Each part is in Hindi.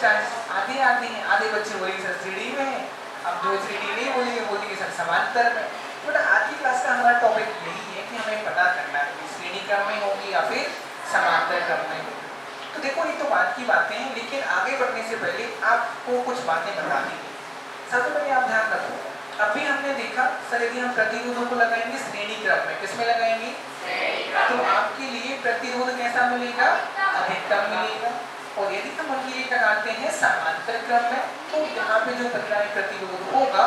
चांसेस आधे आधे हैं। आधे बच्चे बोलेंगे सर 3D में है, अब जो 3D नहीं बोलेंगे बोलेंगे सर समांतर में। तो आज की क्लास का हमारा टॉपिक यही है कि हमें पता करना है कि श्रेणी क्रम में होगी या फिर समांतर क्रम में होगी। तो देखो ये तो बात की बातें हैं, लेकिन आगे बढ़ने से पहले आपको कुछ बातें बता दी। सबसे पहले आप ध्यान रखो, अभी हमने देखा सर यदि हम प्रतिरोधों को लगाएंगे श्रेणी क्रम में, किसमें लगाएंगे? तो आपके लिए प्रतिरोध कैसा मिलेगा? अधिकतम मिलेगा। और यदि हम उनके लिए लगाते हैं समांतर क्रम में, तो यहाँ पे जो परिणामी प्रतिरोध होगा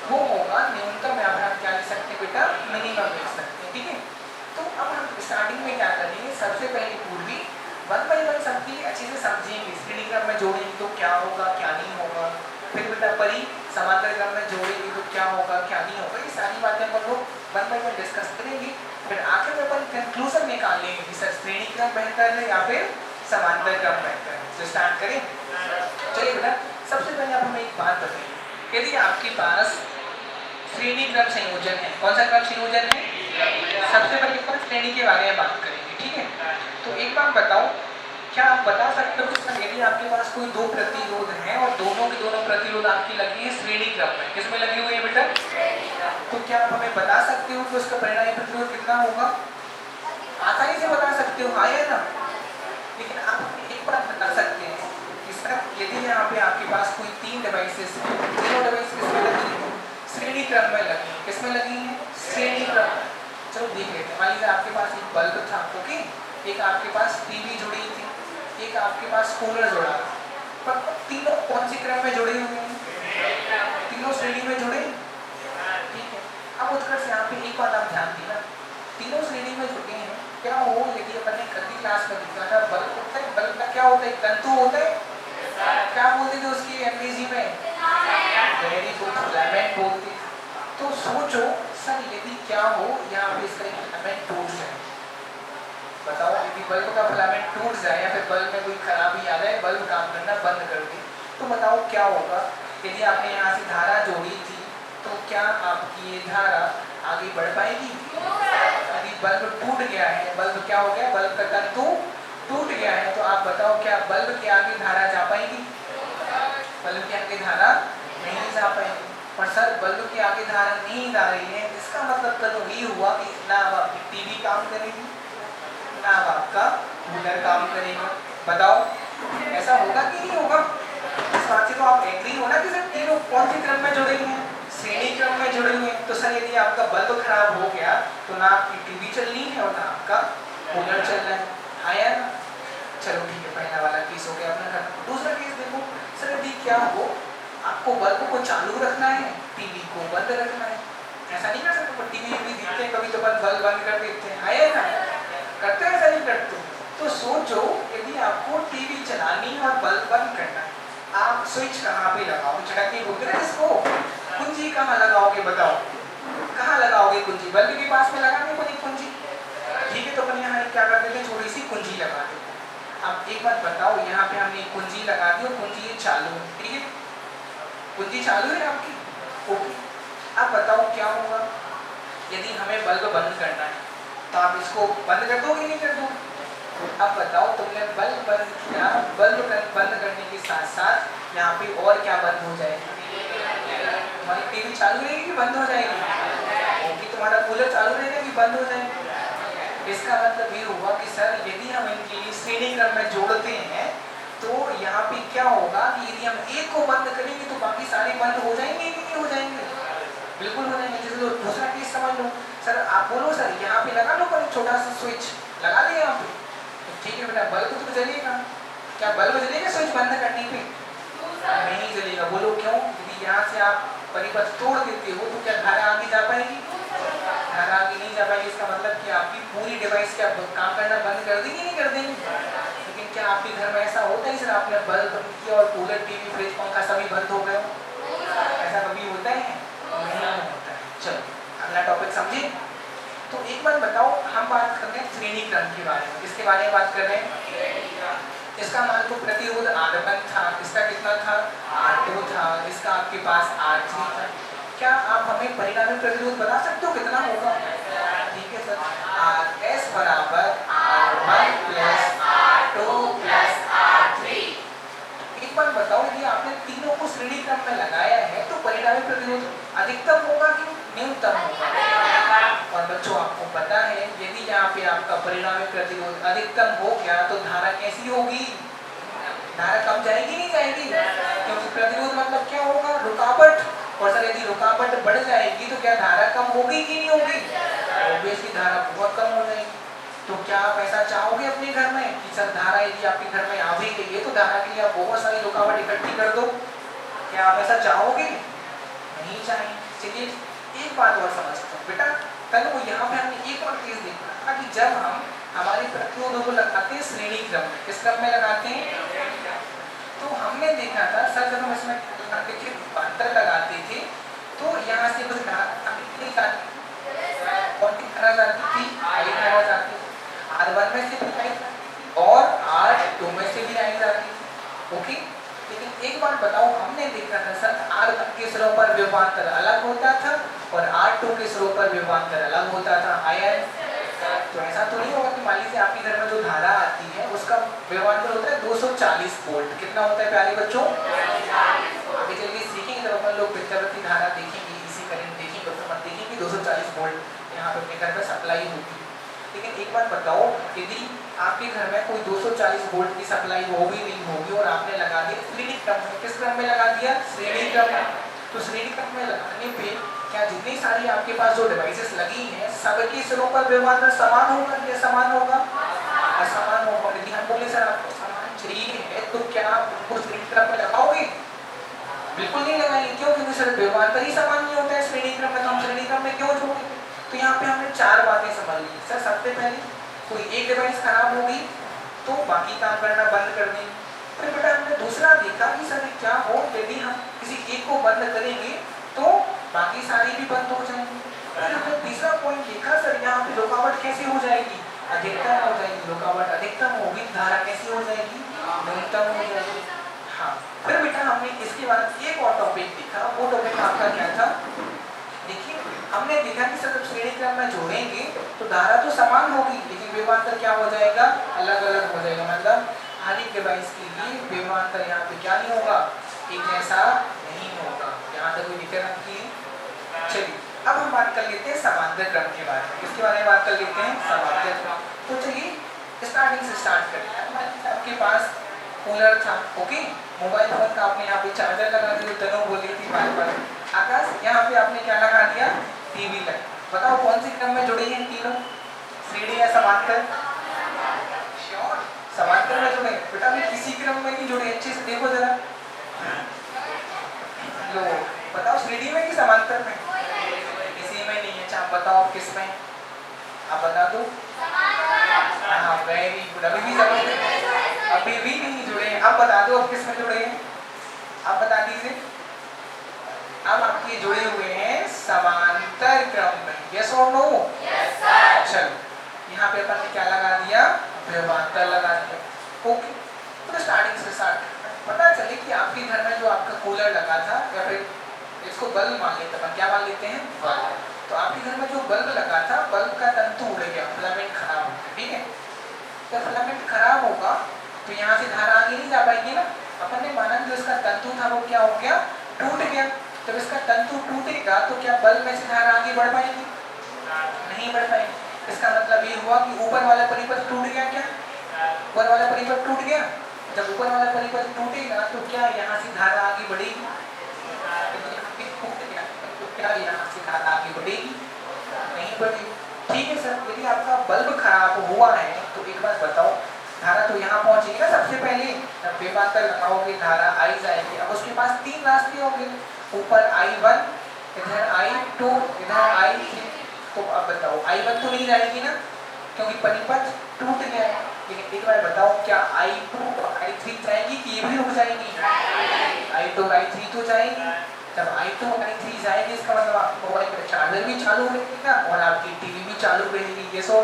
वो होगा न्यूनतम, या फिर आप क्या लिख सकते हैं बेटा? मिनिमम लिख सकते हैं। ठीक है, तो अब हम स्टार्टिंग में क्या करेंगे, सबसे पहले पूर्वी 1 बाई 1 सबकी अच्छे से समझेंगे। श्रेणी क्रम में जोड़ेंगे तो क्या होगा क्या नहीं होगा, फिर बेटा परी समांतर क्रम में जोड़ेंगे तो क्या होगा क्या नहीं होगा, ये सारी बातें अपन लोग 1 बाई 1 डिस्कस करेंगे। फिर आखिर में अपन कंक्लूजन निकाल लेंगे कि सर श्रेणी क्रम बेहतर है या फिर समांतर क्रम बेहतर है। तो स्टार्ट करें। चलिए बेटा, सबसे पहले आप हमें एक बात बताइए, यदि आपके पास श्रेणी क्रम संयोजन है, कौन सा क्रम संयोजन है? सबसे पहले अपन श्रेणी के बारे में बात करेंगे। ठीक है, तो एक बात बताओ, क्या आप बता सकते हो कि यदि आपके पास कोई दो प्रतिरोध हैं और दोनों के दोनों प्रतिरोध आपकी लगी है श्रेणी क्रम में, किसमें लगी हुई है बेटा? तो क्या आप हमें बता सकते हो कि उसका परिणामी प्रतिरोध कितना होगा? आसानी से बता सकते हो, हाँ या ना? लेकिन आप एक बात बता सकते हैं कि सर यदि यहाँ पे आपके पास कोई 3 डिवाइसेस हैं, तीनों डिवाइस किसमें लगी है? श्रेणी क्रम में लगी है। किसमें लगी है? श्रेणी क्रम। चलो देख लेते हैं। मान लीजिए आपके पास एक बल्ब था, ओके, एक आपके पास टीवी जुड़ी थी, एक आपके पास कूलर जुड़ा, पर तीनों कौन सी क्रम में जुड़े हुए हैं? तीनों श्रेणी में जुड़े। ठीक है, अब उत्कर्ष यहाँ पे एक बात आप ध्यान देना, तीनों श्रेणी में जुड़े हैं। क्या हो, यदि अपन ने कल क्लास में देखा था, बल्ब होता है, बल्ब का क्या होता है? तंतु होता है, क्या बोलते थे उसकी अंग्रेजी में? वेरी गुड, फिलामेंट बोलते। तो सोचो सर यदि क्या हो यहाँ पे इसका फिलामेंट टूट जाए, बताओ यदि बल्ब का फिलामेंट टूट जाए या फिर बल्ब में कोई खराबी आ जाए, बल्ब काम करना बंद कर दे, तो बताओ क्या होगा? यदि आपने यहाँ से धारा जोड़ी थी तो क्या आपकी ये धारा आगे बढ़ पाएगी? यदि बल्ब टूट गया है, बल्ब क्या हो गया? बल्ब का तंतु टूट गया है, तो आप बताओ क्या बल्ब के आगे धारा जा पाएगी? बल्ब के आगे धारा नहीं जा पाएगी। पर सर बल्ब के आगे धारा नहीं जा रही है, इसका मतलब तो ये हुआ कि ना अब आपकी टीवी काम करेगी, ना अब आपका कूलर काम करेगा। बताओ ऐसा होगा कि नहीं होगा? इस बात से तो आप एग्री हो ना कि सर तीनों कौन सी क्रम में जुड़े हुए हैं? श्रेणी क्रम में जुड़े हुए हैं। तो सर यदि आपका बल्ब खराब हो गया तो ना आपकी टीवी चलनी है और ना आपका कूलर चलना है, आया ना? चलो ठीक है, पहला वाला केस हो गया अपना खत्म। दूसरा केस देखो, सर यदि क्या हो, आपको बल्ब को चालू रखना है, टीवी को बंद रखना है, ऐसा नहीं कर सकते? टीवी भी देखते हैं कभी तो बल्ब बंद कर देते हैं, आया ना? करते हैं, ऐसा नहीं करते? तो सोचो यदि आपको टीवी चलानी है और बल्ब बंद करना है, आप स्विच कहाँ पे लगाओगे? झटके बोलते हैं इसको, कुंजी कहाँ लगाओगे? बताओ कहाँ लगाओगे कुंजी? बल्ब के पास में लगाने को नहीं कुंजी। ठीक है, तो अपन यहाँ क्या कर देते हैं, थोड़ी सी कुंजी लगा देते हैं। अब एक बात बताओ, यहाँ पे हमने कुंजी लगा दी और कुंजी ये चालू है, ठीक है, कुंजी चालू है आपकी, ओके। अब बताओ क्या होगा यदि हमें बल्ब बंद करना है, तो आप इसको बंद कर दोगे नहीं कर दो? अब बताओ तुमने बल्ब बंद किया, बल्ब बंद करने के साथ साथ यहाँ पे और क्या बंद हो जाएगा? तुम्हारी टीवी चालू रहेगी कि बंद हो जाएगी? ओके, तुम्हारा कूलर चालू रहेगा कि बंद हो जाएगा? इसका मतलब ये हुआ कि सर यदि हम इनके लिए श्रेणी क्रम में जोड़ते हैं तो यहाँ पे क्या होगा कि यदि हम एक को बंद करेंगे तो बाकी सारे बंद हो जाएंगे कि नहीं हो जाएंगे? बिल्कुल हो जाएंगे। जैसे तो दूसरा केस समझ लो, सर आप बोलो सर यहाँ पे लगा लो पर छोटा सा स्विच लगा दे यहाँ पे, ठीक है बेटा, बल्ब तो जलेगा। क्या बल्ब जलेगा स्विच बंद करने पे? नहीं जलेगा। बोलो क्यों? यदि यहाँ से आप परिपथ तोड़ देते हो तो क्या धारा आगे जा पाएगी? धारा आगे नहीं जा पाएगी। इसका मतलब कि आपकी पूरी डिवाइस क्या काम करना बंद कर देंगे नहीं कर देंगे? लेकिन क्या आपके घर में ऐसा होता है सर आपने बल्ब बंद किया और कूलर टीवी फ्रिज पंखा सभी बंद हो गए? ऐसा कभी होता है? नहीं होता है। चलो अगला टॉपिक समझे। तो एक बात बताओ, हम बात कर रहे हैं श्रेणी क्रम के बारे में। किसके बारे में बात कर रहे हैं? इसका मान लो प्रतिरोध R1 था, इसका कितना था? R2 था, इसका आपके पास R3 था। क्या आप हमें परिणामी प्रतिरोध बता सकते हो कितना होगा? ठीक है सर, RS बराबर R1 plus R2 plus R3। एक बात श्रेणी क्रम में लगाया है तो परिणामी प्रतिरोध अधिकतम होगा कि न्यूनतम होगा? और बच्चों आपको पता है यदि यहाँ पे आपका परिणामी प्रतिरोध अधिकतम हो गया तो धारा कैसी होगी? धारा कम जाएगी नहीं जाएगी? क्योंकि प्रतिरोध मतलब क्या होगा? रुकावट। और सर यदि रुकावट बढ़ जाएगी तो क्या धारा कम होगी कि नहीं होगी? ऑब्वियसली धारा बहुत कम हो जाएगी। तो क्या आप ऐसा चाहोगे अपने घर में कि सर धारा यदि आपके घर में आ भी गई है तो धारा के लिए आप बहुत सारी रुकावट इकट्ठी कर दो? क्या आप ऐसा चाहोगे? नहीं चाहेंगे। चलिए एक बात और समझते हैं बेटा, कल वो यहाँ पे हमने एक और चीज देखा था कि जब हम हमारे प्रतिरोधों को लगाते हैं श्रेणी क्रम में, किस क्रम में लगाते हैं? तो हमने देखा था सर जब हम इसमें अंतर लगाते थे तो यहाँ से कुछ कौन की धारा जाती थी? आई धारा जाती थी। R1 में से भी आई और R2 में से भी आई जाती थी। ओके, लेकिन एक बात बताओ, हमने देखा था सर R1 के सिरों पर विभवांतर अलग होता था और R2 के सिरों पर विभवांतर अलग होता था। आया? तो ऐसा तो नहीं होगा कि मान लीजिए आपके घर में जो धारा आती है उसका विभवांतर होता है 240 वोल्ट। कितना होता है प्यारे बच्चों? आगे चलिए सीखेंगे जब अपन लोग विद्युत धारा देखेंगे, इसी करंट देखेंगे तो हम देखेंगे 240 वोल्ट यहाँ पे अपने घर में सप्लाई होती है। लेकिन एक बात बताओ, यदि आपके घर में कोई 240 वोल्ट की सप्लाई हो भी नहीं होगी और आपने लगा दिया श्रेणी क्रम में, किस क्रम में लगा दिया? श्रेणी क्रम में। तो श्रेणी क्रम में लगाने पे क्या जितनी सारी आपके पास जो डिवाइसेस लगी हैं सबके सिरों पर विभवांतर समान होगा या समान होगा? असमान होगा। यदि हम बोले सर आपको समान चाहिए है तो क्या आप उनको श्रेणी क्रम में लगाओगे? बिल्कुल नहीं लगाएंगे। क्यों? क्योंकि सर विभवांतर ही समान नहीं होता है श्रेणी क्रम में, तो हम श्रेणी क्रम में क्यों जोड़ेंगे? तो यहाँ पे हमने चार बातें समझ ली। सर सबसे पहले कोई एक डिवाइस खराब होगी तो बाकी काम करना बंद कर देंगे। फिर बेटा हमने दूसरा देखा कि सर क्या हो यदि हम किसी एक को बंद करेंगे तो बाकी सारी भी बंद हो जाएंगी। फिर हमने तीसरा पॉइंट देखा सर यहाँ पे रुकावट कैसे हो जाएगी? अधिकतम हो जाएगी। रुकावट अधिकतम होगी, धारा कैसी हो जाएगी? न्यूनतम हो जाएगी। हाँ, फिर बेटा हमने इसके बाद एक और टॉपिक देखा। वो टॉपिक आपका क्या था? देखिए हमने देखा कि सर श्रेणी क्रम में जोड़ेंगे तो धारा तो समान होगी लेकिन विभवांतर क्या हो जाएगा? अलग अलग हो जाएगा। मतलब हर एक डिवाइस के लिए विभवांतर यहाँ पे क्या नहीं होगा? एक जैसा नहीं होगा। यहाँ तक कोई दिक्कत आपकी? चलिए अब हम बात कर लेते हैं समांतर क्रम के बारे में। किसके बारे में बात कर लेते हैं? समांतर क्रम। तो चलिए स्टार्टिंग से स्टार्ट करें। आपके पास कूलर था, ओके, मोबाइल फोन का आपने यहाँ पे चार्जर लगा दिया, तनु बोल रही थी बार बार। आकाश यहाँ पे आपने क्या लगा दिया? टीवी लगा। बताओ कौन सी क्रम में जुड़ी हैं तीनों? श्रेणी या समांतर? श्योर समांतर में जुड़े बेटा, मैं किसी क्रम में नहीं जुड़े। अच्छे से देखो जरा, लो बताओ श्रेणी में कि समांतर में? किसी में नहीं है। अच्छा आप बताओ आप किस में? आप बता दो। हाँ वेरी गुड, अभी भी अभी भी नहीं जुड़े हैं। अब बता दो आप किस में जुड़े हैं? आप बता दीजिए। अब आपके जुड़े हुए हैं समांतर क्रम में। यस और नो? Yes sir. चलो यहाँ पे अपन ने क्या लगा दिया? विभवांतर लगा दिया। ओके, तो स्टार्टिंग से स्टार्ट पता चले कि आपके घर में जो आपका कूलर लगा था, या फिर इसको बल्ब मान लेते हैं, क्या मान लेते हैं? बल्ब। तो आपके घर में जो बल्ब लगा था, बल्ब का तंतु उड़ गया, फिलामेंट खराब हो गया, ठीक है? तो फिलामेंट खराब होगा तो यहाँ से धारा आगे नहीं जा पाएगी ना। अपन ने माना जो इसका तंतु था वो क्या हो गया? टूट गया। जब इसका तंतु टूटेगा तो क्या बल्ब में से धारा आगे बढ़ पाएगी? नहीं बढ़ पाएगी। इसका मतलब ये हुआ कि ऊपर वाला परिपथ टूट गया। क्या ऊपर वाला परिपथ टूट गया? जब ऊपर वाला परिपथ टूटेगा तो क्या यहाँ से धारा आगे बढ़ेगी? तो क्या यहाँ से धारा आगे बढ़ेगी? नहीं बढ़ेगी। ठीक है सर, यदि आपका बल्ब खराब हुआ है तो एक बात बताओ, धारा तो यहाँ पहुंचेगी ना सबसे पहले। जब विभवांतर लगाओगे धारा आई जाएगी। अब उसके पास तीन रास्ते होंगे, ऊपर I1, इधर I2, इधर I3। तो अब बताओ I1 तो नहीं जाएगी ना क्योंकि परिपथ टूट गया है। लेकिन एक बार बताओ क्या I2 और I3 जाएगी कि ये भी रुक जाएगी? I2 और I3 तो जाएगी। जब I2 और I3 जाएगी इसका मतलब आपका मोबाइल का चार्जर भी चालू रहेगा और आपकी टीवी भी चालू रहेगी। ये सो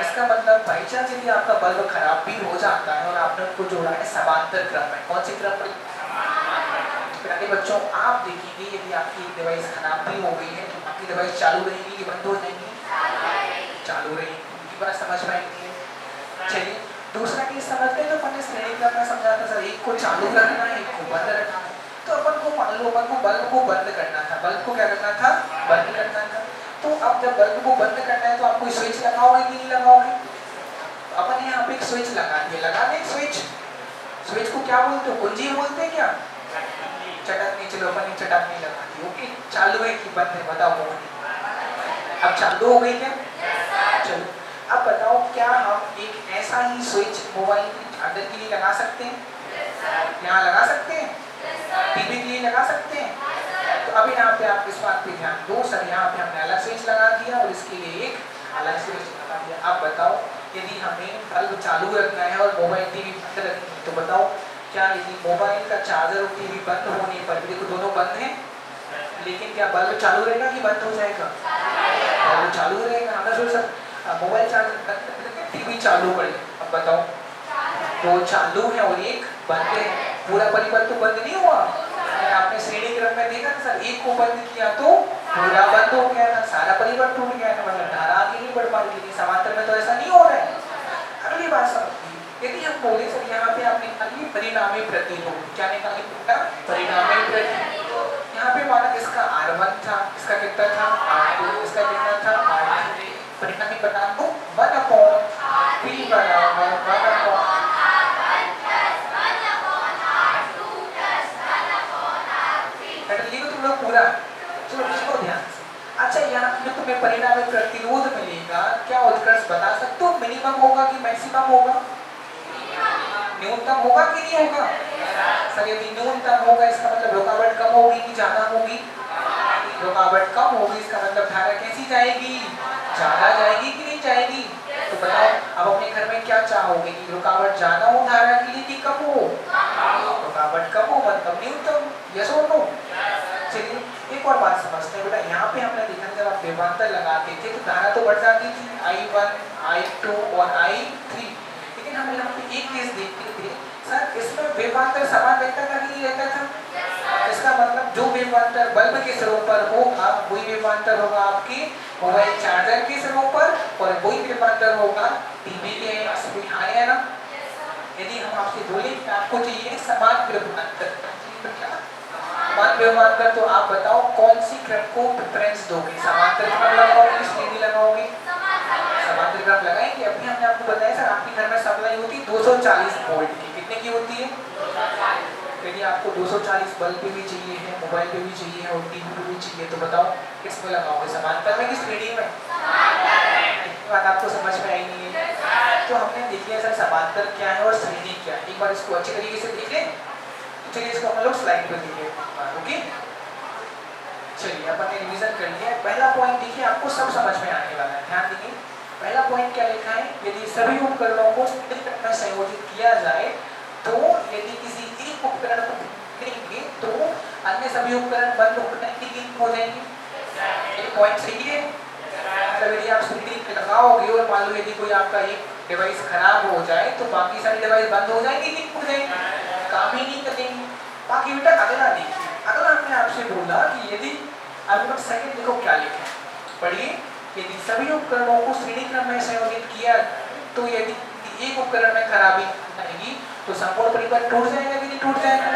इसका मतलब बाई चांस यदि आपका बल्ब खराब भी हो जाता है और आपने उनको जोड़ा है समांतर क्रम में, कौन से क्रम में? प्यारे बच्चों आप देखेंगे यदि आपकी एक डिवाइस खराब भी हो गई है तो आपकी डिवाइस चालू रहेगी कि बंद हो जाएगी? चालू रहेगी। बात समझ में आएगी? चलिए दूसरा केस समझते हैं। तो अपन ने श्रेणी क्रम में समझा था सर, एक को चालू रखना है, एक को बंद रखना है। को मान लो अपन को बल्ब को बंद करना था, बल्ब को क्या करना था, बंद करना था। तो अब जब बल्ब को बंद करना है तो आप कोई स्विच लगाओगे कि नहीं लगाओगे? अपन यहाँ पे एक स्विच लगा दिए, लगा दें स्विच। स्विच को क्या बोलते हो, कुंजी बोलते हैं क्या? चटकनी, चलो अपन चटकनी लगा दी, ओके। चालू है कि बंद है बताओ? अब चालू हो गई क्या? चलो अब बताओ, क्या हम एक ऐसा ही स्विच मोबाइल के चार्जर के लिए लगा सकते हैं? यहाँ लगा सकते हैं? टीवी के लिए लगा सकते हैं? तो अभी यहाँ पे आप इस बात पे ध्यान दो, सर यहाँ पे हमने अलग स्विच लगा दिया और इसके लिए एक अलग स्विच लगा दिया। अब बताओ, यदि हमें बल्ब चालू रखना है और मोबाइल टीवी बंद रखनी है, तो बताओ क्या यदि मोबाइल का चार्जर और टीवी बंद होने पर, देखो दोनों बंद हैं, लेकिन क्या बल्ब चालू रहेगा कि बंद हो जाएगा? बल्ब चालू रहेगा। हमें सोच सर मोबाइल चार्जर बंद करके टीवी चालू कर, अब बताओ दो चालू है और एक बंद है, पूरा परिवार तो बंद नहीं हुआ। आपने श्रेणी क्रम में देखा ना सर, एक को बंद किया तो पूरा बंद हो गया था, सारा परिवार टूट गया था, मतलब धारा आगे नहीं बढ़ पा रही थी। समांतर में तो ऐसा नहीं हो रहा है। अगली बात समझिए, यदि हम बोले सर यहाँ पे आपने निकाली परिणामी प्रतिरोध, क्या निकाली बेटा? परिणामी प्रतिरोध। यहाँ पे माना इसका R1 था, इसका कितना था? R2, इसका कितना था? R3। परिणामी बना दो 1/P बराबर 1/। तुम लोग पूरा चलो इसको ध्यान से। अच्छा यहाँ जो तुम्हें परिणामी प्रतिरोध मिलेगा, क्या उत्कर्ष बता सकते हो? मिनिमम होगा कि मैक्सिमम होगा? न्यूनतम होगा कि नहीं होगा? सर यदि न्यूनतम होगा इसका मतलब रुकावट कम होगी कि ज्यादा होगी? रुकावट कम होगी, इसका मतलब धारा कैसी जाएगी? ज्यादा जाएगी कि नहीं जाएगी? तो बताओ अब अपने घर में क्या चाहोगे कि रुकावट ज्यादा हो धारा के लिए कि कम हो? रुकावट कम हो मतलब न्यूनतम, यस और नो? चलिए एक और बात समझते हैं बेटा, यहाँ पे हमने देखा जब आप विभवांतर लगाते थे तो धारा तो बढ़ जाती थी I1, I2 और I3, लेकिन हम यहाँ पे एक चीज देखते थे सर, इसमें विभवांतर समान रहता था कि नहीं रहता था? इसका मतलब जो विभवांतर बल्ब के सिरों पर होगा वही विभवांतर होगा आपके मोबाइल चार्जर के सिरों पर, और वही विभवांतर होगा टीवी के। है ना? यदि हम आपसे बोले कि आपको चाहिए समान विभवांतर, समान विभवांतर, तो आप बताओ कौन सी क्रम को प्रेफरेंस दोगे? समांतर क्रम लगाओगे, श्रेणी लगाओगे? समांतर क्रम लगाएंगे। अभी हमने आपको बताया सर आपके घर में सप्लाई होती है 240 वोल्ट की, कितने की होती है? यदि आपको 240 बल्ब पे भी चाहिए है, मोबाइल पे भी चाहिए है और टीवी पे भी चाहिए, तो बताओ किस में लगाओगे? समांतर में कि श्रेणी में? बात आपको समझ में आई नहीं है? तो हमने देख लिया सर समांतर क्या है और श्रेणी क्या है, एक बार इसको अच्छी तरीके से देख लें। चलिए इसको हम लोग स्लाइड पे देखिए, ओके। चलिए अपन ने रिवीजन कर लिया। पहला पॉइंट देखिए आपको सब समझ में आने वाला है, ध्यान दीजिए। पहला पॉइंट क्या लिखा है? यदि सभी उपकरणों को में संयोजित किया जाए तो यदि किसी एक उपकरण को देंगे तो अन्य सभी उपकरण बंद उपकरण की हो जाएंगे। ये पॉइंट सही है? मतलब यदि आप स्क्रीन लगाओगे और मान लो यदि कोई आपका एक डिवाइस खराब हो जाए तो बाकी सारी डिवाइस बंद हो जाएंगी कि हो जाएंगी? काम ही नहीं करेंगे। बाकी बेटा अगला देखिए, अगला हमने आपसे बोला कि यदि अब सेकंड देखो क्या लिखा है, पढ़िए। यदि सभी उपकरणों को श्रेणी क्रम में संयोजित किया तो यदि एक उपकरण में खराबी आएगी तो संपूर्ण परिपथ टूट जाएगा कि नहीं टूट जाएगा?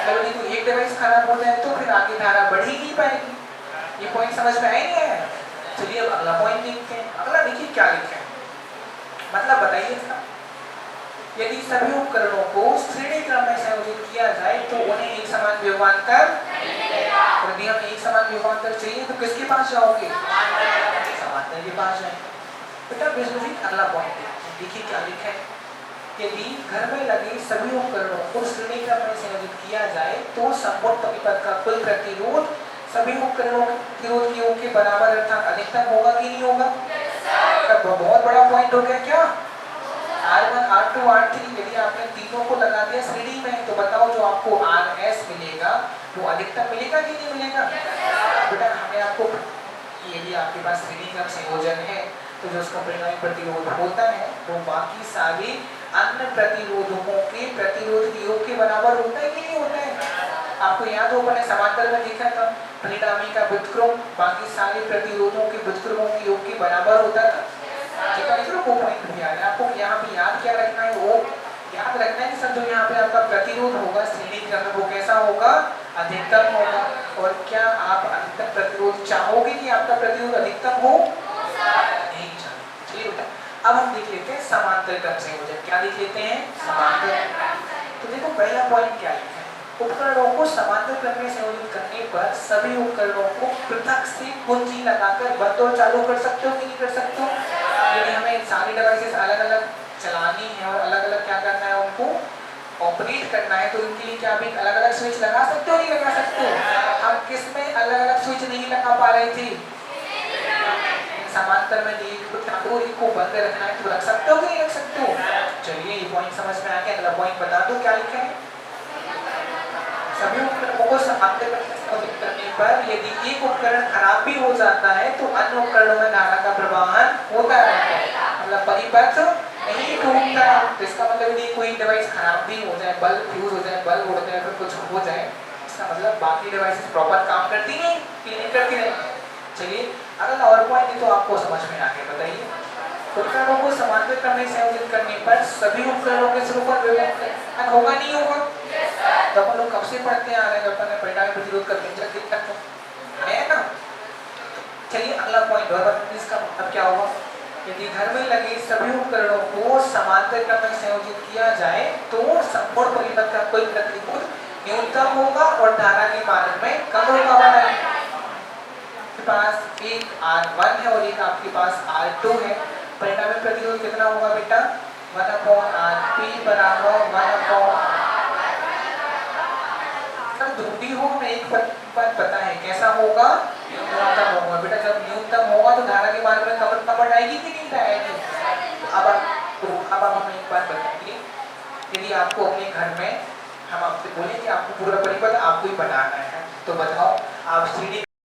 अगर यदि एक डिवाइस खराब हो जाए तो फिर आगे धारा बढ़ ही नहीं पाएगी। ये पॉइंट समझ में आए नहीं आया? चलिए अब अगला पॉइंट देखते हैं। अगला देखिए क्या लिखा है, मतलब बताइए इसका। यदि सभी उपकरणों को श्रेणी क्रम में संयोजित किया जाए तो उन्हें एक समान विभवांतर, यदि हमें एक समान विभवांतर चाहिए तो किसके पास जाओगे? समांतर के पास जाएंगे। बेटा बेसिकली अगला पॉइंट देखिए क्या लिखा है। यदि घर में लगे सभी उपकरणों को श्रेणी क्रम में संयोजित किया जाए तो संपूर्ण परिपथ का कुल प्रतिरोध सभी उपकरणों के प्रतिरोध योग के बराबर अर्थात अधिकतम होगा कि नहीं होगा? बहुत बड़ा पॉइंट हो गया क्या? R1, R2, R3 यदि आपने तीनों को लगा दिया श्रेणी में तो बताओ जो आपको RS मिलेगा वो अधिकतम मिलेगा कि नहीं मिलेगा? बेटा हमें आपको यदि आपके पास श्रेणी क्रम संयोजन है तो जो उसका परिणामी प्रतिरोध होता है वो बाकी सारे अन्य प्रतिरोधकों के प्रतिरोध के योग के बराबर होता है कि नहीं होता है? आपको याद हो मैंने समांतर में देखा था परिणामी का व्युत्क्रम बाकी सारे प्रतिरोधों के व्युत्क्रमों के योग के बराबर होता था। वो पॉइंट भी याद है आपको। यहाँ पे याद क्या रखना है? वो याद रखना है कि सब जो यहाँ पे आपका प्रतिरोध होगा श्रेणी क्रम में वो कैसा होगा? अधिकतम होगा। और क्या आप अधिकतम प्रतिरोध चाहोगे कि आपका प्रतिरोध अधिकतम हो? नहीं चाहे। चलिए बेटा, अब हम देख लेते हैं समांतर क्रम संयोजन। क्या देख लेते हैं? समांतर। तो देखो पहला पॉइंट क्या लिखा है, उपकरणों को समांतर क्रम में संयोजित करने पर सभी उपकरणों को पृथक से कुंजी लगाकर बंद और चालू कर सकते हो कि नहीं कर सकते हो? यदि हमें सारी डिवाइसेस अलग अलग चलानी है और अलग अलग क्या करना है, उनको ऑपरेट करना है, तो इनके लिए क्या आप एक अलग अलग स्विच लगा सकते हो नहीं लगा सकते हो? हम किस में अलग अलग स्विच नहीं लगा पा रहे थे? समांतर में एक को चालू एक को बंद रखना है, तो रख सकते हो कि नहीं रख सकते हो? चलिए ये पॉइंट समझ में आ गया। अगला पॉइंट बता दो क्या लिखा है। सभी उपकरणों को समांतर क्रम में संयोजित करने पर यदि एक उपकरण खराब भी हो जाता है तो अन्य उपकरणों में धारा का प्रवाहन होता रहता है, मतलब परिपथ नहीं टूटता। तो इसका मतलब यदि कोई डिवाइस खराब भी हो जाए, बल्ब फ्यूज हो जाए, बल्ब उड़ जाए, फिर कुछ हो जाए, इसका मतलब बाकी डिवाइसेस प्रॉपर काम करती नहीं कि नहीं करती नहीं। चलिए अगला और पॉइंट तो आपको समझ में आ गया। बताइए, उपकरणों को समांतर क्रम में संयोजित करने पर सभी उपकरणों के स्वरूप विभक्त होगा नहीं होगा? तो अपन लोग कब से पढ़ते आ रहे हैं, अपन ने परिणामी प्रतिरोध का व्यंजक देखा है ना। चलिए अगला पॉइंट और इसका मतलब क्या होगा, यदि घर में लगे सभी उपकरणों को समांतर क्रम में संयोजित किया जाए तो संपूर्ण परिपथ का कोई प्रतिरोध न्यूनतम होगा और धारा के मान में कम होगा। आपके पास एक R1 है और एक आपके पास R2 है, परिणामी प्रतिरोध कितना होगा बेटा? 1/RP बराबर 1/। ध्रुवी हो हमें एक बात पता है कैसा होगा, न्यूनतम होगा। बेटा जब न्यूनतम होगा तो धारा के मान में कम आएगी कि नहीं आएगी? अब हमें एक बात बताइए, यदि आपको अपने घर में हम आपसे बोले कि आपको पूरा परिपथ आपको ही बनाना है, तो बताओ आप सीढ़ी